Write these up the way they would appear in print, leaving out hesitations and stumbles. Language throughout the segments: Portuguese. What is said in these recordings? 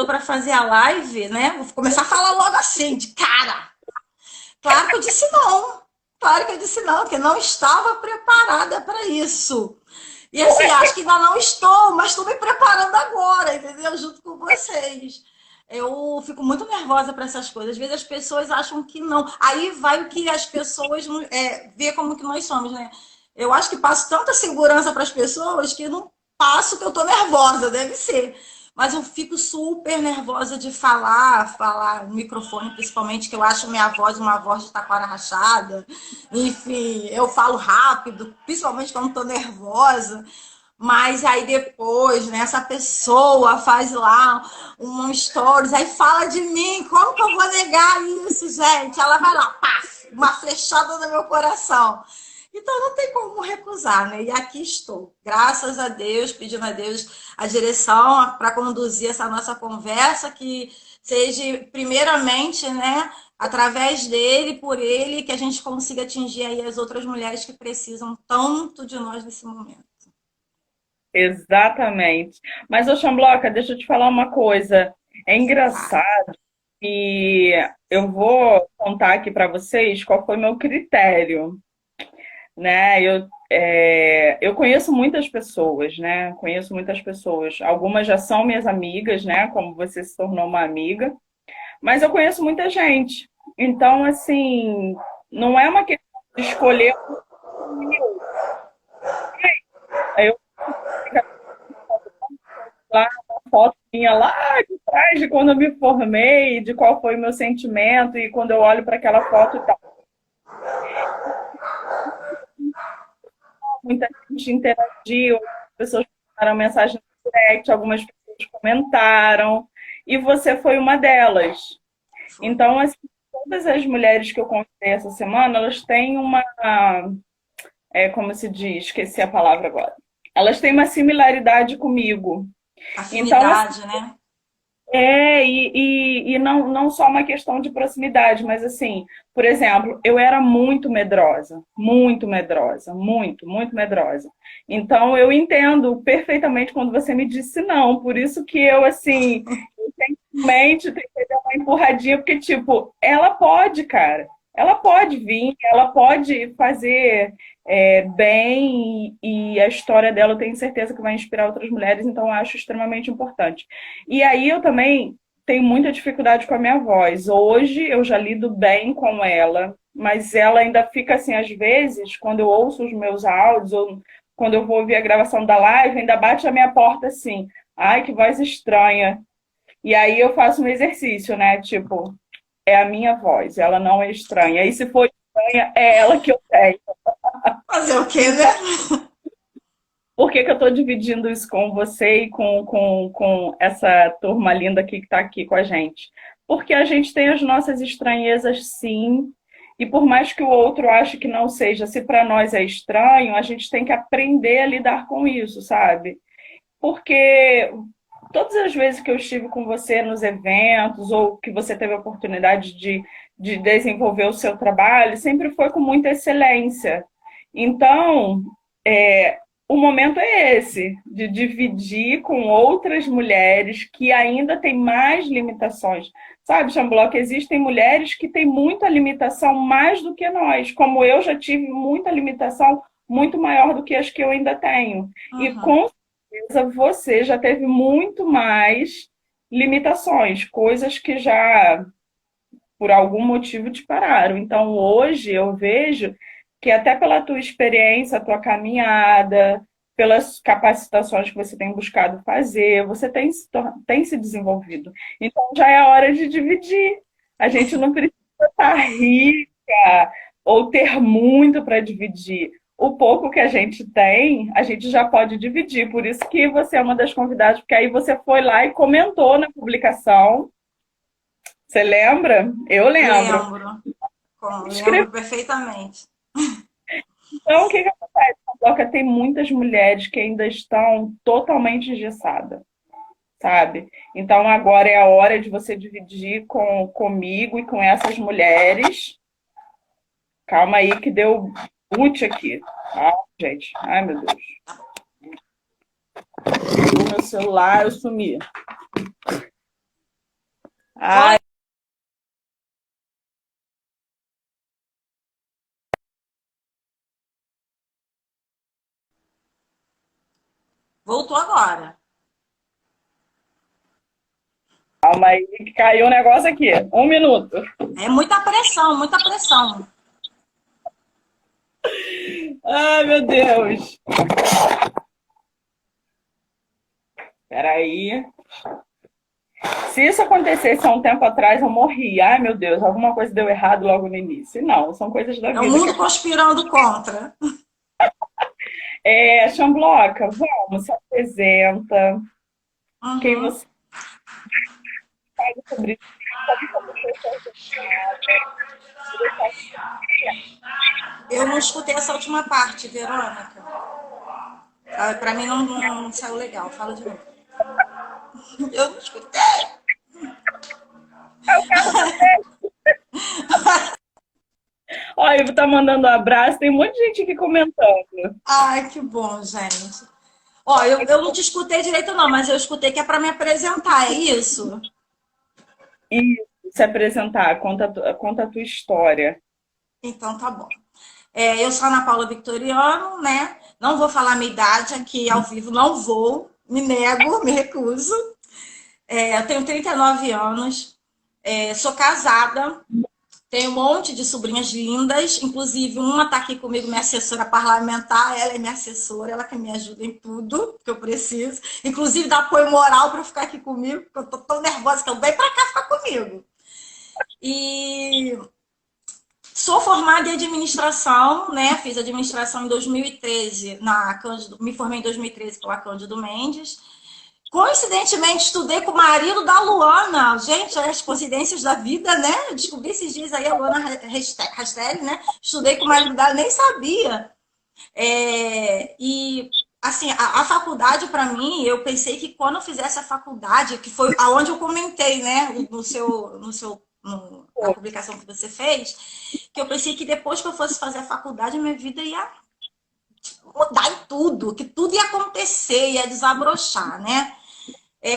para fazer a live, né? Vou começar a falar logo assim, de cara. Claro que eu disse não. Claro que eu disse não, que não estava preparada para isso. E assim, acho que ainda não estou, mas estou me preparando agora, entendeu? Junto com vocês. Eu fico muito nervosa para essas coisas. Às vezes as pessoas acham que não. Aí vai o que as pessoas vê como que nós somos, né? Eu acho que passo tanta segurança para as pessoas que não passo que eu tô nervosa, deve ser. Mas eu fico super nervosa de falar no microfone, principalmente, que eu acho minha voz uma voz de taquara rachada. Enfim, eu falo rápido, principalmente quando estou nervosa. Mas aí depois, né, essa pessoa faz lá um stories, aí fala de mim, como que eu vou negar isso, gente? Ela vai lá, paf, uma flechada no meu coração. Então não tem como recusar, né? E aqui estou, graças a Deus, pedindo a Deus a direção para conduzir essa nossa conversa, que seja primeiramente, né, através dele, por ele, que a gente consiga atingir aí as outras mulheres que precisam tanto de nós nesse momento. Exatamente. Mas, ô Chambloca, deixa eu te falar uma coisa. É Claro. engraçado e eu vou contar aqui para vocês qual foi meu critério, né? Eu conheço muitas pessoas, né? Conheço muitas pessoas. Algumas já são minhas amigas, né? Como você se tornou uma amiga. Mas eu conheço muita gente. Então, assim, não é uma questão de escolher um e outro. Eu lá uma foto minha lá de trás de quando eu me formei, de qual foi o meu sentimento, e quando eu olho para aquela foto e tal. Muita gente interagiu, pessoas mandaram mensagem no direct, algumas pessoas comentaram, e você foi uma delas. Então, assim, todas as mulheres que eu conversei essa semana, elas têm como se diz, esqueci a palavra agora. Elas têm uma similaridade comigo. Então, assim, Afinidade, né? e não só uma questão de proximidade, mas assim, por exemplo, eu era muito medrosa, muito medrosa. Então eu entendo perfeitamente quando você me disse não, por isso que eu, assim, recentemente tentei dar uma empurradinha, porque, tipo, ela pode, cara, ela pode vir, ela pode fazer bem, e a história dela eu tenho certeza que vai inspirar outras mulheres, então eu acho extremamente importante. E aí eu também tenho muita dificuldade com a minha voz. Hoje eu já lido bem com ela, mas ela ainda fica assim, às vezes, quando eu ouço os meus áudios, ou quando eu vou ouvir a gravação da live, ainda bate a minha porta assim, ai, que voz estranha. E aí eu faço um exercício, né? Tipo, é a minha voz, ela não é estranha. E se for estranha, é ela que eu tenho. Fazer o quê, né? Então, por que que eu estou dividindo isso com você e com essa turma linda aqui que está aqui com a gente? Porque a gente tem as nossas estranhezas, sim, e por mais que o outro ache que não seja, se para nós é estranho, a gente tem que aprender a lidar com isso, sabe? Porque todas as vezes que eu estive com você nos eventos, ou que você teve a oportunidade de desenvolver o seu trabalho, sempre foi com muita excelência. Então, o momento é esse, de dividir com outras mulheres que ainda têm mais limitações. Sabe, Xamblock, existem mulheres que têm muita limitação mais do que nós, como eu já tive muita limitação muito maior do que as que eu ainda tenho. E Uhum. com certeza você já teve muito mais limitações, coisas que já por algum motivo te pararam. Então hoje eu vejo que até pela tua experiência, a tua caminhada, pelas capacitações que você tem buscado fazer, você tem se desenvolvido. Então já é hora de dividir. A gente não precisa estar rica ou ter muito para dividir. O pouco que a gente tem, a gente já pode dividir. Por isso que você é uma das convidadas, porque aí você foi lá e comentou na publicação. Você lembra? Eu lembro. Lembro. Escreveu. Lembro perfeitamente. Então, o que que acontece? Na Doca tem muitas mulheres que ainda estão totalmente engessadas, sabe? Então, agora é a hora de você dividir comigo e com essas mulheres. Calma aí que deu boot aqui, tá, gente? Ai, meu Deus. O meu celular, eu sumi. Ah, Voltou agora. calma aí, que caiu um negócio aqui. 1 minuto. É muita pressão, muita pressão. Ai, meu Deus. Peraí. Se isso acontecesse há um tempo atrás, eu morria. Ai, meu Deus, alguma coisa deu errado logo no início. Não, são coisas da É o vida que mundo conspirando contra. é, Chambloca, vamos, se apresenta. Quem Uhum. você faz sobre isso? Sabe como foi sua jornada? Eu não escutei essa última parte, Verônica. Ah, pra mim não saiu legal. Fala de novo. Eu não escutei. Eu quero saber. Olha, eu tá mandando um abraço, tem um monte de gente aqui comentando. Ai, que bom, gente. Ó, eu não te escutei direito, não, mas eu escutei que é para me apresentar, é isso? E se apresentar, conta a tua história. Então tá bom. Eu sou a Ana Paula Victoriano, né? Não vou falar minha idade aqui ao vivo, não vou, me nego, me recuso. Eu tenho 39 anos, sou casada, tenho um monte de sobrinhas lindas, inclusive uma está aqui comigo, minha assessora parlamentar, ela é minha assessora, ela que me ajuda em tudo que eu preciso, inclusive dá apoio moral para ficar aqui comigo, porque eu tô tão nervosa que eu venho para cá ficar comigo. E sou formada em administração, né? Fiz administração em 2013 na Cândido, me formei em 2013 pela Cândido Mendes. Coincidentemente, estudei com o marido da Luana. Gente, as coincidências da vida, né? Eu descobri esses dias aí a Luana Rastelli, né? Estudei com o marido dela, nem sabia. E, assim, a faculdade, para mim, eu pensei que quando eu fizesse a faculdade, que foi aonde eu comentei, né? Na publicação que você fez, que eu pensei que depois que eu fosse fazer a faculdade, minha vida ia mudar em tudo, que tudo ia acontecer, ia desabrochar, né?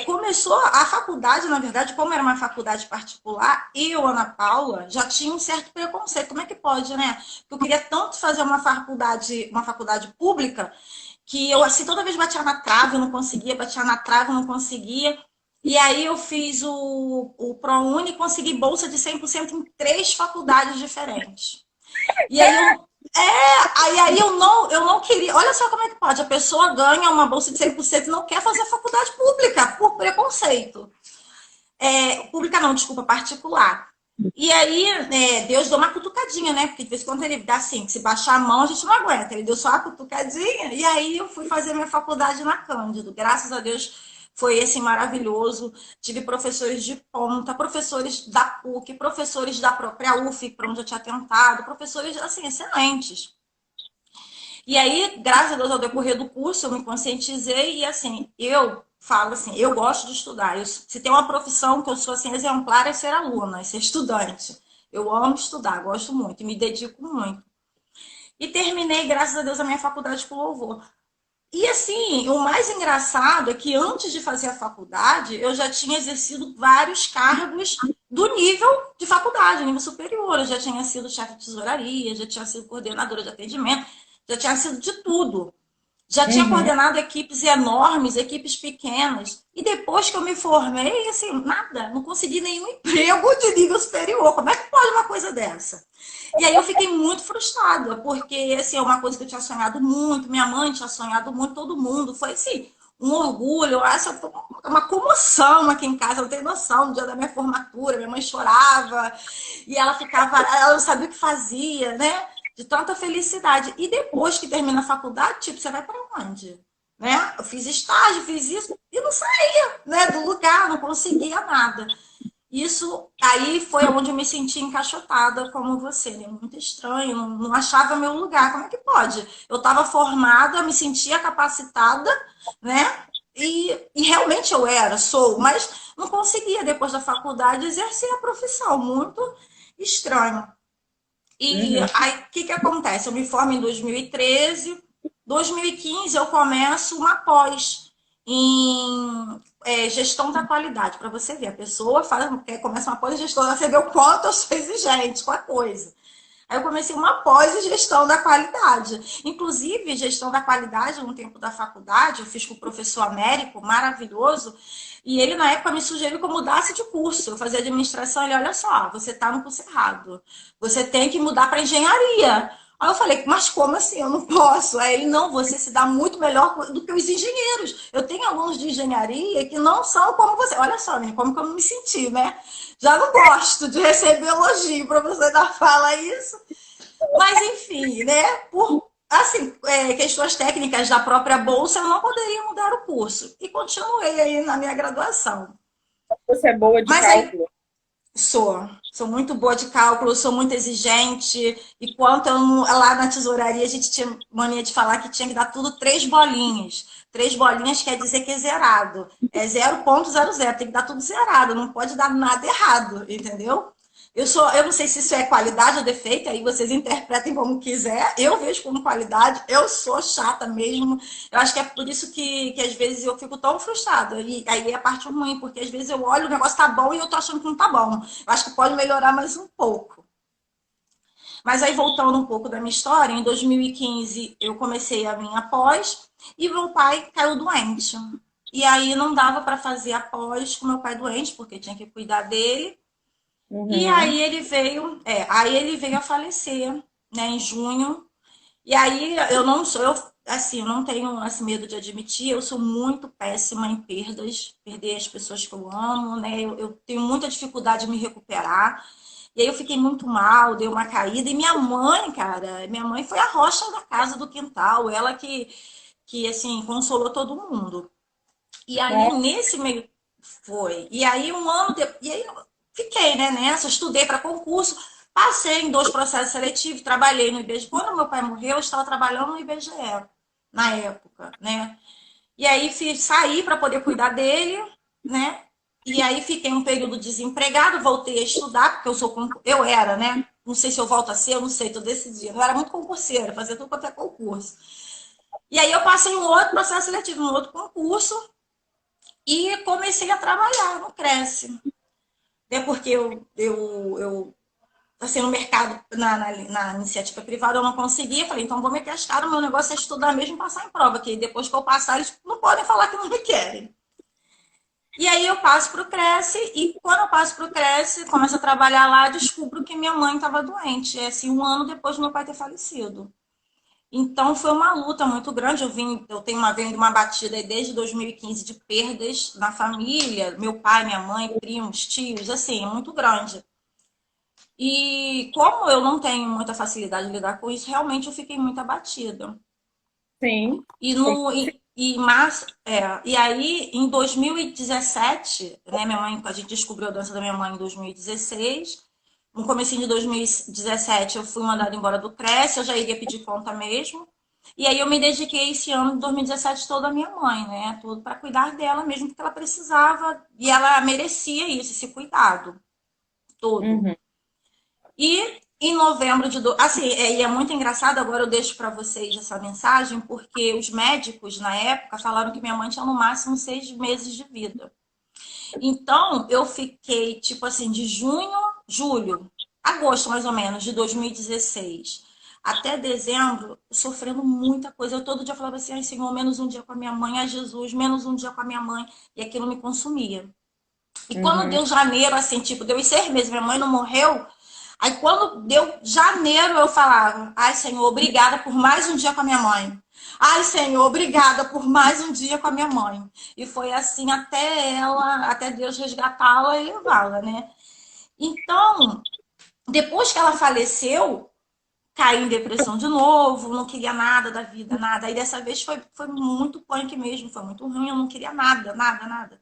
Começou a faculdade, na verdade, como era uma faculdade particular, eu, Ana Paula, já tinha um certo preconceito. Como é que pode, né? Porque eu queria tanto fazer uma faculdade pública, que eu, assim, toda vez batia na trave, eu não conseguia, batia na trave, eu não conseguia. E aí eu fiz o ProUni e consegui bolsa de 100% em 3 faculdades diferentes. E aí eu não queria. Olha só como é que pode. A pessoa ganha uma bolsa de 100% e não quer fazer faculdade pública, por preconceito. Pública não, desculpa, particular. E aí, Deus deu uma cutucadinha, né? Porque de vez em quando ele dá assim, que se baixar a mão a gente não aguenta. Ele deu só uma cutucadinha. E aí eu fui fazer minha faculdade na Cândido. Graças a Deus foi esse maravilhoso. Tive professores de ponta, professores da PUC, professores da própria UF, para onde eu tinha tentado, professores, assim, excelentes. E aí, graças a Deus, ao decorrer do curso, eu me conscientizei e, assim, eu falo assim, eu gosto de estudar. Se tem uma profissão que eu sou, assim, exemplar, é ser aluna, é ser estudante. Eu amo estudar, gosto muito e me dedico muito. E terminei, graças a Deus, a minha faculdade com louvor. E assim, o mais engraçado é que antes de fazer a faculdade, eu já tinha exercido vários cargos do nível de faculdade, nível superior. Eu já tinha sido chefe de tesouraria, já tinha sido coordenadora de atendimento, já tinha sido de tudo. Já tinha Uhum. coordenado equipes enormes, equipes pequenas. E depois que eu me formei, assim, nada, não consegui nenhum emprego de nível superior. Como é que pode uma coisa dessa? E aí eu fiquei muito frustrada, porque assim, é uma coisa que eu tinha sonhado muito, minha mãe tinha sonhado muito, todo mundo. Foi assim, um orgulho, essa uma comoção aqui em casa, não tem noção. No dia da minha formatura, minha mãe chorava e ela ficava, ela não sabia o que fazia, né? De tanta felicidade. E depois que termina a faculdade, tipo, você vai para onde? Né? Eu fiz estágio, fiz isso e não saía, né, do lugar, não conseguia nada. Isso aí foi onde eu me senti encaixotada como você, né? Muito estranho, não achava meu lugar. Como é que pode? Eu estava formada, me sentia capacitada, né? E realmente eu era, sou, mas não conseguia, depois da faculdade, exercer a profissão. Muito estranho. E Uhum. aí, o que acontece? Eu me formo em 2013, 2015 eu começo uma pós. em gestão da qualidade, para você ver. A pessoa começa uma pós-gestão, você vê o quanto eu sou exigente com a coisa. Aí eu comecei uma pós em gestão da qualidade. Inclusive, gestão da qualidade, no tempo da faculdade, eu fiz com o professor Américo, maravilhoso, e ele, na época, me sugeriu que eu mudasse de curso. Eu fazia administração, ele, olha só, você está no curso errado. Você tem que mudar para engenharia. Aí eu falei, mas como assim? Eu não posso. Aí ele, não, você se dá muito melhor do que os engenheiros. Eu tenho alunos de engenharia que não são como você. Olha só, né? Como que eu me senti, né? Já não gosto de receber elogio, para você dar fala isso. Mas, enfim, né? Por assim, questões técnicas da própria bolsa, eu não poderia mudar o curso. E continuei aí na minha graduação. Você é boa de Mas aí, cálculo. sou muito boa de cálculo, sou muito exigente. E quanto lá na tesouraria, a gente tinha mania de falar que tinha que dar tudo 3 bolinhas. 3 bolinhas quer dizer que é zerado. É 0,00, tem que dar tudo zerado, não pode dar nada errado, entendeu? Eu não sei se isso é qualidade ou defeito, aí vocês interpretem como quiser. Eu vejo como qualidade, eu sou chata mesmo. Eu acho que é por isso que às vezes eu fico tão frustrada. E aí é a parte ruim, porque às vezes eu olho, o negócio tá bom e eu tô achando que não tá bom. Eu acho que pode melhorar mais um pouco. Mas aí, voltando um pouco da minha história, em 2015 eu comecei a minha pós e meu pai caiu doente. E aí não dava para fazer a pós com meu pai doente, porque tinha que cuidar dele. E Uhum. aí ele veio a falecer, né, em junho. E aí eu não sou, eu, assim, eu não tenho esse medo de admitir, eu sou muito péssima em perdas, perder as pessoas que eu amo, né? Eu tenho muita dificuldade de me recuperar. E aí eu fiquei muito mal, dei uma caída. E minha mãe, cara, minha mãe foi a rocha da casa do quintal, ela que assim, consolou todo mundo. E aí, Nossa, nesse meio. Foi. E aí, um ano depois. E aí, eu fiquei, né, nessa, estudei para concurso, passei em 2 processos seletivos, trabalhei no IBGE. Quando meu pai morreu, eu estava trabalhando no IBGE, na época, né? E aí, saí para poder cuidar dele, né? E aí, fiquei um período desempregado, voltei a estudar, porque eu era, né? Não sei se eu volto a ser, eu não sei, estou decidindo. Eu era muito concurseira, fazia tudo quanto é concurso. E aí, eu passei um outro processo seletivo, um outro concurso, e comecei a trabalhar no Cresce. É porque eu assim, no mercado, na iniciativa privada, eu não conseguia. Falei, então vou meter as caras, meu negócio é estudar mesmo e passar em prova, que depois que eu passar, eles não podem falar que não me querem. E aí eu passo para o Cresce, e quando eu passo para o Cresce, começo a trabalhar lá, descubro que minha mãe estava doente. É assim, um ano depois do meu pai ter falecido. Então foi uma luta muito grande. Eu tenho vindo uma batida aí desde 2015 de perdas na família, meu pai, minha mãe, primos, tios, assim, muito grande. E como eu não tenho muita facilidade de lidar com isso, realmente eu fiquei muito abatida. sim. E no e aí em 2017, né, minha mãe, a gente descobriu a doença da minha mãe em 2016. No comecinho de 2017 eu fui mandada embora do Cresce, eu já iria pedir conta mesmo. E aí eu me dediquei esse ano de 2017 toda à minha mãe, né? Tudo para cuidar dela mesmo, porque ela precisava e ela merecia isso, esse cuidado todo. Uhum. E em novembro assim, e é muito engraçado, agora eu deixo para vocês essa mensagem, porque os médicos na época falaram que minha mãe tinha no máximo 6 meses de vida. Então, eu fiquei, tipo assim, de julho, agosto mais ou menos, de 2016 até dezembro, sofrendo muita coisa. Eu todo dia falava assim, ai Senhor, menos um dia com a minha mãe, ai Jesus, menos um dia com a minha mãe. E aquilo me consumia. E quando Uhum. deu janeiro, assim, tipo, deu 6 meses, minha mãe não morreu. Aí quando deu janeiro, eu falava, ai Senhor, obrigada por mais um dia com a minha mãe. Ai Senhor, obrigada por mais um dia com a minha mãe. E foi assim até Deus resgatá-la e levá-la, né? Então, depois que ela faleceu, caí em depressão de novo, não queria nada da vida, nada. Aí dessa vez foi muito punk mesmo, foi muito ruim, eu não queria nada, nada, nada.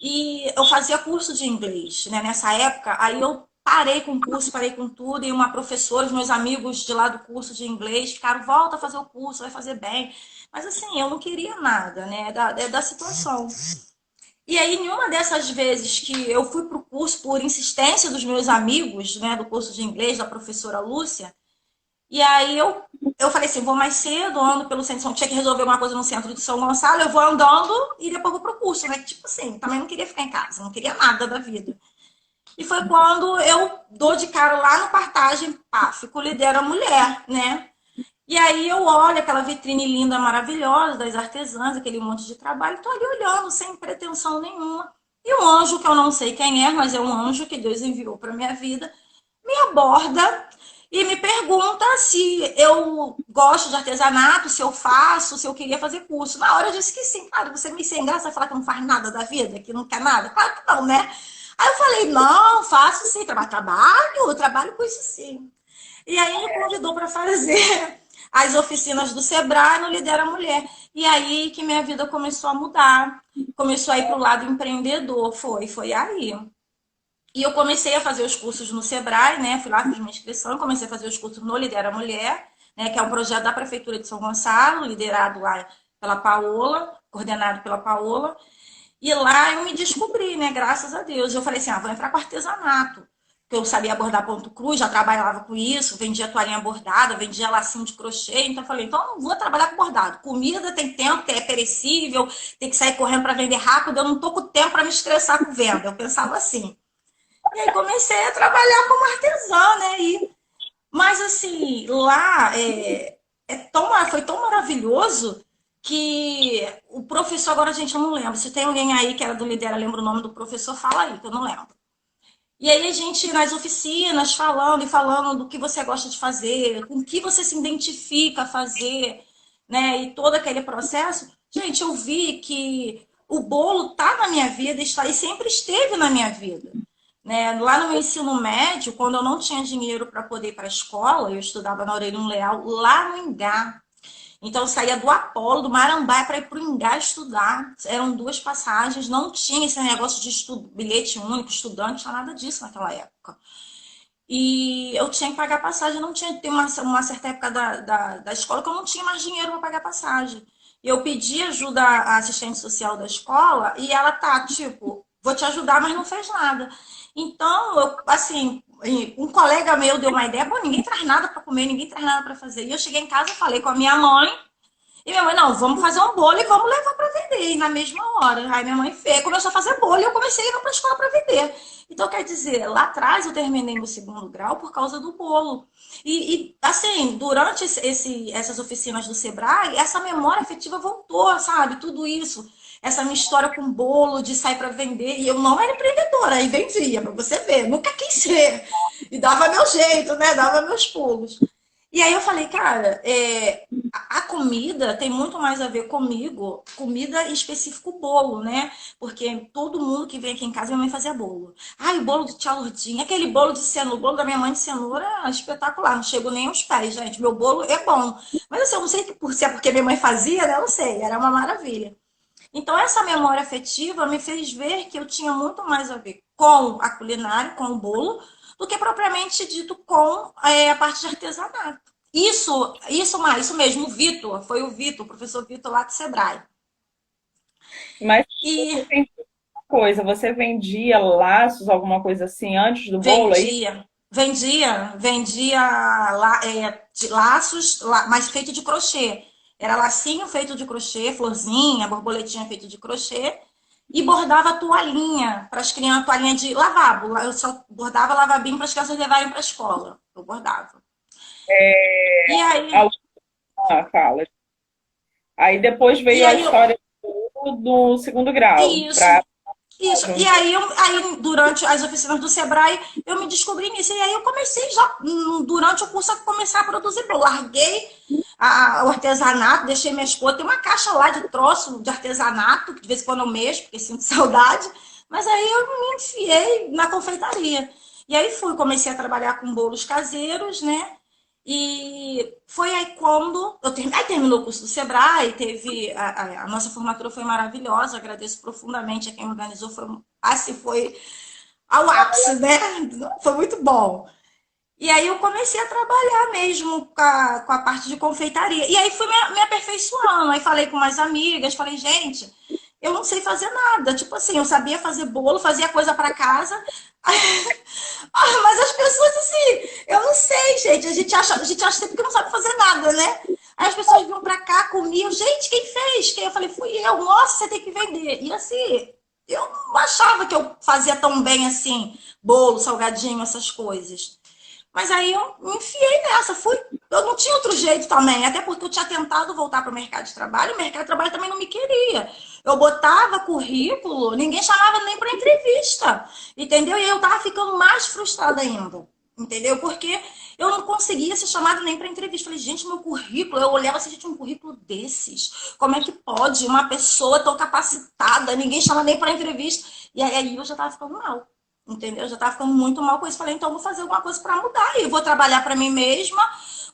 E eu fazia curso de inglês, né? Nessa época, aí eu parei com o curso, parei com tudo, e uma professora, os meus amigos de lá do curso de inglês ficaram, volta a fazer o curso, vai fazer bem. Mas assim, eu não queria nada, né? Da situação. E aí, em uma dessas vezes que eu fui para o curso por insistência dos meus amigos, né, do curso de inglês, da professora Lúcia, E aí eu falei assim, vou mais cedo, ando pelo centro, tinha que resolver uma coisa no centro de São Gonçalo, eu vou andando e depois vou pro curso, né? Tipo assim, também não queria ficar em casa, não queria nada da vida. E foi quando eu dou de cara lá no Partagem, pá, fico lidera mulher, né? E aí eu olho aquela vitrine linda, maravilhosa, das artesãs, aquele monte de trabalho, tô ali olhando, sem pretensão nenhuma. E um anjo, que eu não sei quem é, mas é um anjo que Deus enviou para minha vida, me aborda e me pergunta se eu gosto de artesanato, se eu faço, se eu queria fazer curso. Na hora eu disse que sim. Claro, você me sem graça falar que não faz nada da vida, que não quer nada? Claro que não, né? Aí eu falei, não, faço sim, trabalho com isso sim. E aí me convidou para fazer as oficinas do Sebrae no Lidera Mulher. E aí que minha vida começou a mudar, começou a ir para o lado empreendedor, foi aí. E eu comecei a fazer os cursos no Sebrae, né? Fui lá, fiz minha inscrição, comecei a fazer os cursos no Lidera Mulher, né? Que é um projeto da Prefeitura de São Gonçalo, liderado lá pela Paola, coordenado pela Paola. E lá eu me descobri, né? Graças a Deus. Eu falei assim, vou entrar com artesanato. Porque eu sabia bordar ponto cruz, já trabalhava com isso, vendia toalhinha bordada, vendia lacinho de crochê. Então eu falei, então eu vou trabalhar com bordado. Comida tem tempo, é perecível, tem que sair correndo para vender rápido. Eu não tô com tempo para me estressar com venda. Eu pensava assim. E aí comecei a trabalhar como artesã, né? Mas assim, lá foi tão maravilhoso que o professor, agora a gente não lembra. Se tem alguém aí que era do Lidera, lembra o nome do professor, fala aí, que eu não lembro. E aí a gente, nas oficinas, falando e falando do que você gosta de fazer, com o que você se identifica a fazer, né? E todo aquele processo. Gente, eu vi que o bolo tá na minha vida, está e sempre esteve na minha vida. Né? Lá no meu ensino médio, quando eu não tinha dinheiro para poder ir para a escola, eu estudava na Aureliano Leal, lá no Ingá. Então, eu saía do Apolo, do Marambaia, para ir para o Ingá estudar. Eram duas passagens, não tinha esse negócio de bilhete único, estudante, não tinha nada disso naquela época. E eu tinha que pagar passagem, não tinha, tem uma certa época da escola que eu não tinha mais dinheiro para pagar passagem. Eu pedi ajuda à assistente social da escola e ela tá, tipo, vou te ajudar, mas não fez nada. Então, eu, assim, um colega meu deu uma ideia, pô, ninguém traz nada para comer, ninguém traz nada para fazer. E eu cheguei em casa e falei com a minha mãe, e minha mãe, não, vamos fazer um bolo e vamos levar para vender. E na mesma hora. Aí minha mãe fez, começou a fazer bolo e eu comecei a ir para a escola para vender. Então, quer dizer, lá atrás eu terminei meu segundo grau por causa do bolo. Assim, durante essas oficinas do Sebrae, essa memória afetiva voltou, sabe? Tudo isso. Essa minha história com bolo, de sair para vender. E eu não era empreendedora, aí vendia, para você ver. Nunca quis ser. E dava meu jeito, né? Dava meus pulos. E aí eu falei, cara, a comida tem muito mais a ver comigo, comida em específico bolo, né? Porque todo mundo que vem aqui em casa, minha mãe fazia bolo. Ai, o bolo de tia Lourdinha, aquele bolo de cenoura, o bolo da minha mãe de cenoura é espetacular, não chego nem aos pés, gente. Meu bolo é bom. Mas assim, eu não sei se é porque minha mãe fazia, né? Eu não sei, era uma maravilha. Então, essa memória afetiva me fez ver que eu tinha muito mais a ver com a culinária, com o bolo, do que propriamente dito com a parte de artesanato. Isso mesmo, o Vitor, foi o Vitor, o professor Vitor lá do Sebrae. Mas E você vendia laços, alguma coisa assim, antes do bolo aí? vendia de laços, mas feito de crochê. Era lacinho feito de crochê, florzinha, borboletinha feito de crochê. E bordava toalhinha para as crianças, toalhinha de lavabo. Eu só bordava lavabinho para as crianças levarem para a escola. Eu bordava. E aí, Fala. Aí depois e veio a aí história do segundo grau. isso. Isso. E aí, durante as oficinas do Sebrae, eu me descobri nisso. E aí eu comecei já, durante o curso, a começar a produzir. Eu larguei o artesanato, deixei minha esposa. Tem uma caixa lá de troço de artesanato, que de vez em quando eu mexo, porque sinto saudade. Mas aí eu me enfiei na confeitaria. E aí comecei a trabalhar com bolos caseiros, né? E foi aí quando aí terminou o curso do Sebrae, teve a nossa formatura foi maravilhosa, agradeço profundamente a quem organizou, foi ao ápice, né? Foi muito bom. E aí eu comecei a trabalhar mesmo com a parte de confeitaria. E aí fui me aperfeiçoando. Aí falei com umas amigas, falei, gente, eu não sei fazer nada. Tipo assim, eu sabia fazer bolo, fazia coisa para casa. Mas as pessoas, assim, eu não sei, gente. A gente acha sempre que não sabe fazer nada, né? Aí as pessoas vinham pra cá comigo, gente, quem fez? Quem? Eu falei, fui eu. Nossa, você tem que vender. E assim, eu não achava que eu fazia tão bem assim, bolo, salgadinho, essas coisas. Mas aí eu me enfiei nessa, fui. Eu não tinha outro jeito também, até porque eu tinha tentado voltar para o mercado de trabalho, o mercado de trabalho também não me queria. Eu botava currículo, ninguém chamava nem para entrevista, entendeu? E eu tava ficando mais frustrada ainda, entendeu? Porque eu não conseguia ser chamada nem para entrevista. Falei, gente, meu currículo, eu olhava assim, gente, um currículo desses, como é que pode uma pessoa tão capacitada, ninguém chama nem para entrevista? E aí eu já tava ficando mal. Entendeu? Eu já tava ficando muito mal com isso. Falei, então eu vou fazer alguma coisa para mudar. Eu vou trabalhar para mim mesma,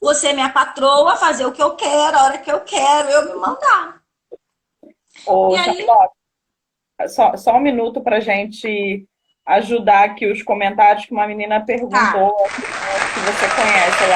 você é minha patroa, fazer o que eu quero, a hora que eu quero, eu me mandar. E Ô, aí, Charlotte, só um minuto para gente ajudar aqui os comentários que uma menina tá. perguntou, que você conhece.